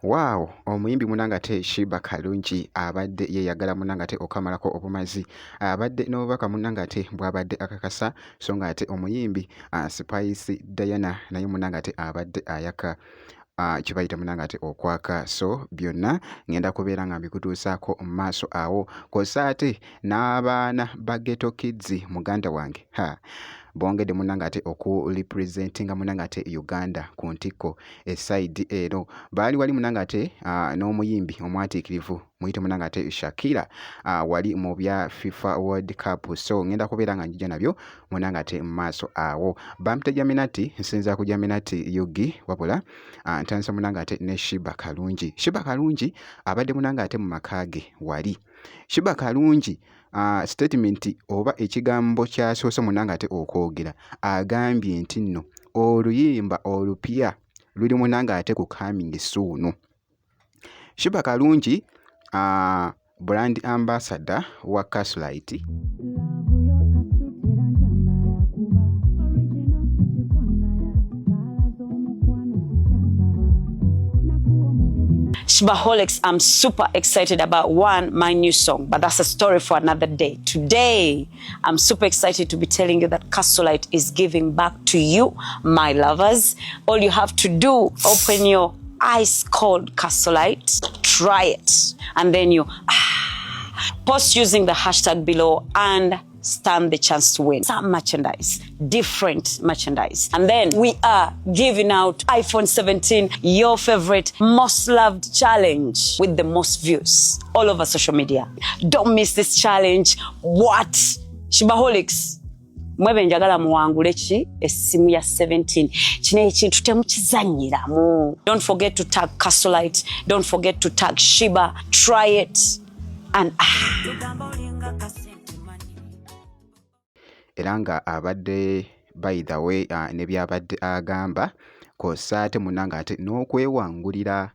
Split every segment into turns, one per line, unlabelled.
Wow, omuyimbi munangate Shiba Kalungi abadde yeeyagala munangate okamalako obumazi abadde n'obubaka munangate bw'abadde akakasa so ng'ate omuyimbi Spice Diana naye munangate abadde ayaka kibayita munangate okwaka so byonna ngenda kubeera nga mbikutuusaako mu maaso awo kw'ossa ate n'abaana ba Ghetto Kids muganda wange bongedde munangate okurepresentinga munangate Uganda ku ntikko eside eno baali wali munangate n'omuyimbi omwatiikirivu muyite munangate Shakira wali mu bya FIFA World Cup so ngenda kubeera nga njija nabyo munangate mu maaso awo bampita Jaminati nsinza ku Jaminati Yugi wabula ntandisa munangate ne Shiba Kalungi. Shiba Kalungi abadde munangate mu makaage wali Shiba Kalungi statement oba ekigambo kyasoose munangate okwogera agambye nti nno oluyimba olupya luli munangate ku coming soon. Shiba Kalungi brand ambassador wa Castlite
Shibaholics, I'm super excited about my new song, but that's a story for another day. Today, I'm super excited to be telling you that Castlite is giving back to you, my lovers. All you have to do, open your ice cold Castlite, try it, and then you post using the hashtag below and stand the chance to win some merchandise, different merchandise. And then we are giving out iPhone 17, your favorite most loved challenge with the most views all over social media. Don't miss this challenge. What? Shibaholics, mwebe njagala muwangule ki essimu ya 17 kino ekintu temukizanyiramu. Don't forget to tag Castlite, don't forget to tag Shiba, try it and
era nga abadde by the way ne byabadde agamba kw'ossa ate munangate n'okwewangulira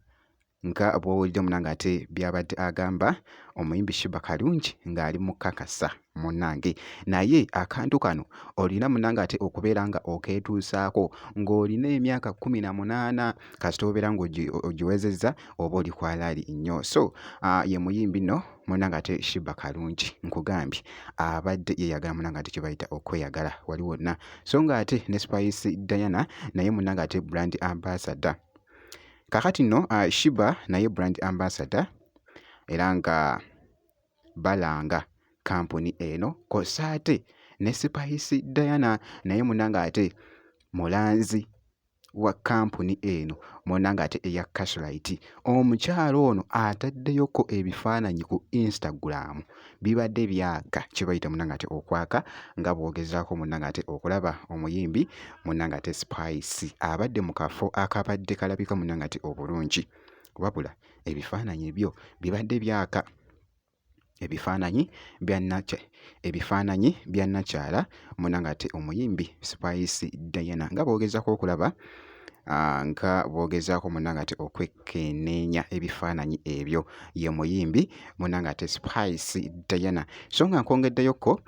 nga bw'owulidde munangate byabadde agamba omuyimbi Shiba Kalungi ng'ali mu kakasa munnange naye akantu kano olina munangate okubeera nga okeetuusaako ng'olina emyaka 18 kasita obeera ng'ogiwezezza oba oli kwalaali nnyo so ye muyimbi no munangate Shiba Kalungi nkugambye abadde yeeyagala munangate kye bayita okweyagala wali wonna so ng'ate ne Spice Diana naye munangate brand ambassador kakati nno Shiba naye brand ambassador era nga balanga kampuni eno kw'ossa ate ne Spice Diana naye munangate mulanzi wa kampuni eno munangate eya Castlite omukyalo ono ataddeyoko ebifaananyi ku Instagram bibadde byaka kye bayita munangate okwaka nga bwogezaako munangate okulaba omuyimbi munangate Spice abadde mu kafo akabadde kalabika munangate obulungi wabula ebifaananyi byo bibadde byaka ebifaananyi bya nakyala munangate omuyimbi Spice Diana nga bwogezaako okulaba nga bwogezaako munangate okwekenneenya ebifaananyi ebyo ye muyimbi munangate Spice Diana so nga nkongeddeyoko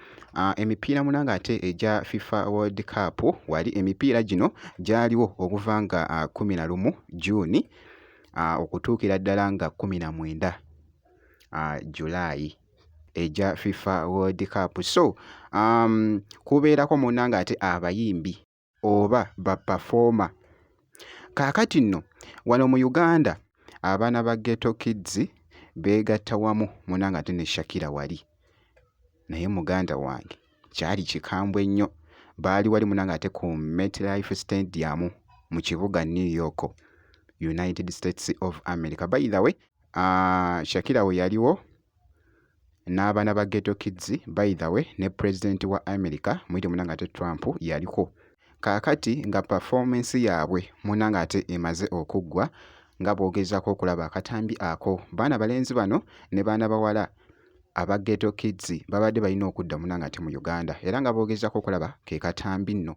emipiira munangate egya FIFA World Cup wali emipiira gino gyaliwo okuva nga 11 Juni okutuukira ddala nga 19 July eja FIFA World Cup so kubeerako munangate abayimbi oba bapafoma kaakati nno wano mu Uganda abaana ba Ghetto Kids beegatta wamu munangate ne Shakira wali naye muganda wange kyali kikambwe nnyo baali wali munangate ku MetLife Stadium mu kibuga New York United States of America by the way Shakira we yaliwo n'abaana ba Ghetto Kids by the way ne president wa America muyite munangate Trump yaliko kaakati nga performance yaabwe munangate emaze okuggwa nga bwogezaako okulaba akatambi ako baana balenzi bano ne baana bawala aba Ghetto Kids babadde balina okudda munangate mu Uganda era nga bwogezaako okulaba ke katambi nno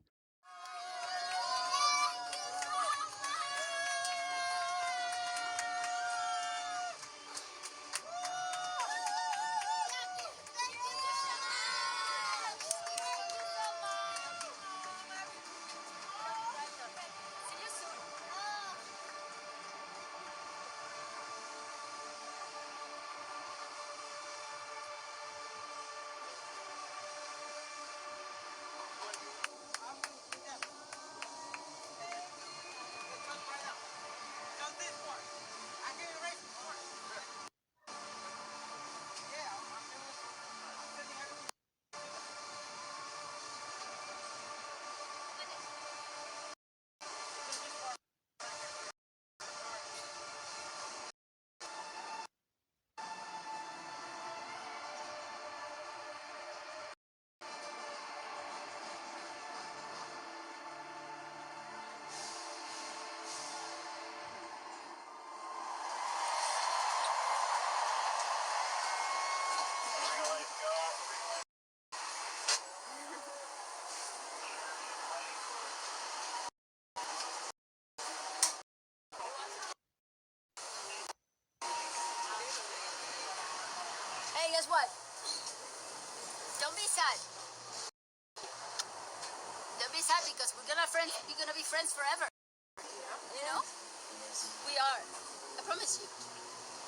guess what? Don't be sad. Don't be sad because we're gonna be friends forever. You know? We are. I promise you.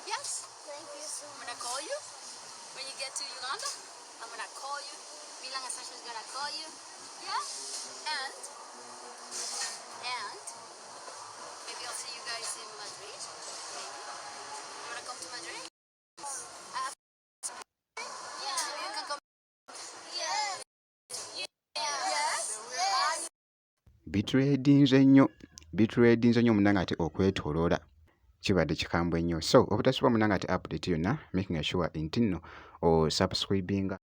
Yes.
Thank you so
I'm
much.
gonna call you when you get to Uganda. I'm gonna call you. Milan and Sasha's gonna call you. Yeah? And maybe I'll see you guys in Madrid. Maybe. You wanna come to Madrid? Yeah. Maybe you can come. Yes. Yes. Yes.
bitredinze nnyo munange ate okwetoloola kibadde kikambwe nnyo, so obutasubwa munange ate update yonna making sure nti nno osubscribinga